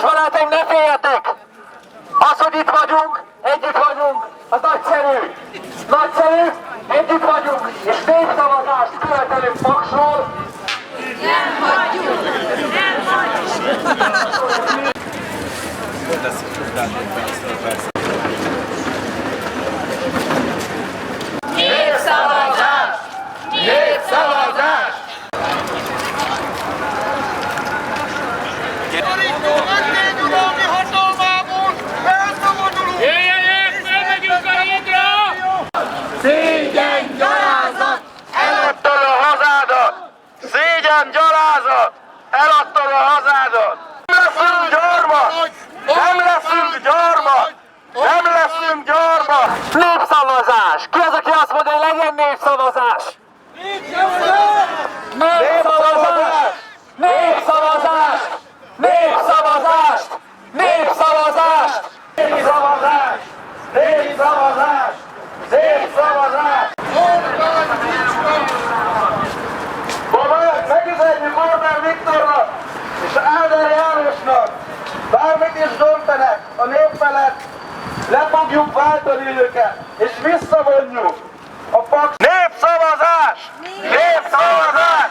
barátaim, ne féljetek! Az, hogy itt vagyunk, együtt vagyunk, az nagyszerű! Nagyszerű, együtt vagyunk, és népszavazást követelünk Paksról. Nem hagyjuk! Nem hagyjuk! Népszavazás! Népszavazás! Megnyilvánulni hatalmából elszabadulunk! Jöjjenek, felmegyünk a hídra! Szégyen gyalázat! Eladtad a hazádat! Szégyen gyalázat! Eladtad a hazádat! Nem leszünk gyarmat! Nem leszünk gyarmat! Nem leszünk gyarmat! Népszavazás! Ki az, aki azt mondja, hogy legyen népszavazás? Népszavazás! Népszavazás! Népszavazást! Népszavazást! Népszavazást! Népszavazást! Népszavazást! Megüzenjük Orbán Viktornak és Áder Jánosnak, bármit is döntenek a nép felett, le fogjuk váltani őket, és visszavonjuk a Paks... Népszavazás! Népszavazás!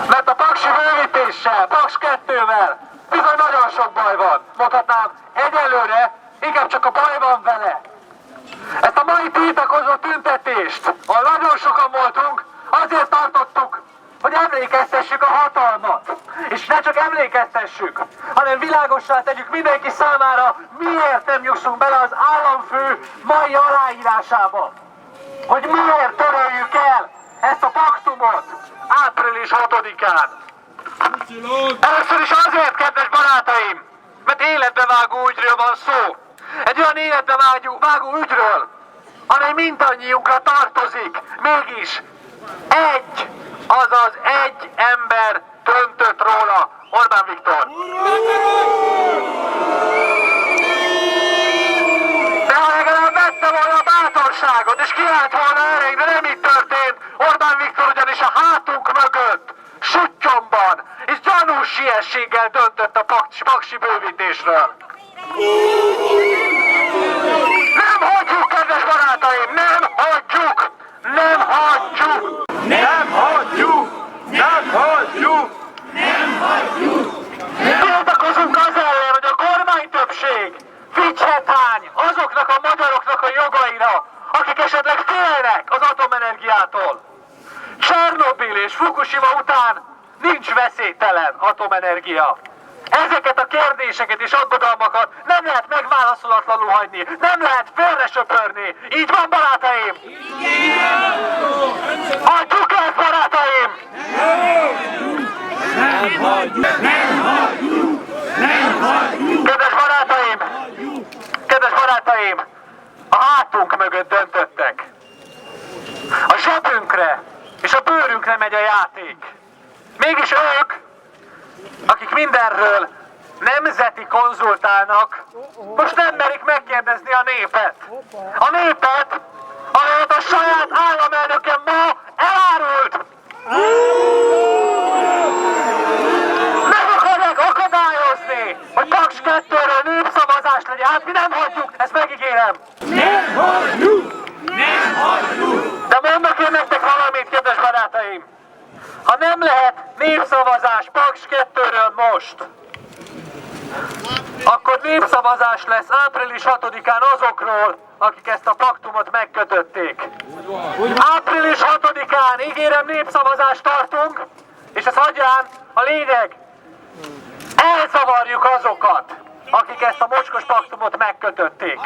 Mert a paksi bővítéssel, Paks 2-vel bizony nagyon sok baj van. Mondhatnám, egyelőre inkább csak a baj van vele. Ezt a mai tiltakozó tüntetést, ahol nagyon sokan voltunk, azért tartottuk, hogy emlékeztessük a hatalmat. És ne csak emlékeztessük, hanem világossá tegyük mindenki számára, miért nem nyugszunk bele az államfő mai aláírásába. Hogy miért töröljük el ezt a paktumot április 6-án. Először is azért, kedves barátaim, mert életbevágó ügyről van szó. Egy olyan életbevágó ügyről, amely mindannyiunkra tartozik. Mégis egy ember döntött róla, Orbán Viktor. De ha legalább vette volna a bátorságot, és kiállt volna elég, de nem így történt. Orbán Viktor ugyanis a hátunk mögött, suttyomban és gyanús siességgel döntött a paksi bővítésről. Nem hagyjuk, kedves barátaim, nem hagyjuk! Nem hagyjuk! Nem hagyjuk! Nem hagyjuk! Nem hagyjuk! Tiltakozunk az ellen, hogy a kormánytöbbség figyelhány azoknak a magyaroknak a jogaira, akik esetleg félnek az atomenergiától. Csernobil és Fukushima után nincs veszélytelen atomenergia. Ezeket a kérdéseket és aggodalmakat nem lehet megválaszolatlanul hagyni, nem lehet félresöpörni. Így van, barátaim? Hagyjuk ezt, barátaim! Nem hagyjuk! Nem hagyjuk! Nem hagyjuk! Kedves barátaim! A hátunk mögött döntöttek. A zsebünkre és a bőrünkre megy a játék. Mégis ők, akik mindenről nemzeti konzultálnak, most nem merik megkérdezni a népet. A népet, amelyet a saját államelnöke ma elárult. Nem akarják akadályozni, hogy Paks 2-ről népszavazás legyen. Hát mi nem hagyjuk, ezt megígérem. Nem hagyjuk! Nem hagyjuk! De mondok én nektek valamit, kedves barátaim. Ha nem lehet népszavazás Paks 2-ről most, akkor népszavazás lesz április 6-án azokról, akik ezt a paktumot megkötötték. Április 6-án, ígérem, népszavazást tartunk, és ez hagyján a lényeg, elzavarjuk azokat, akik ezt a mocskos paktumot megkötötték.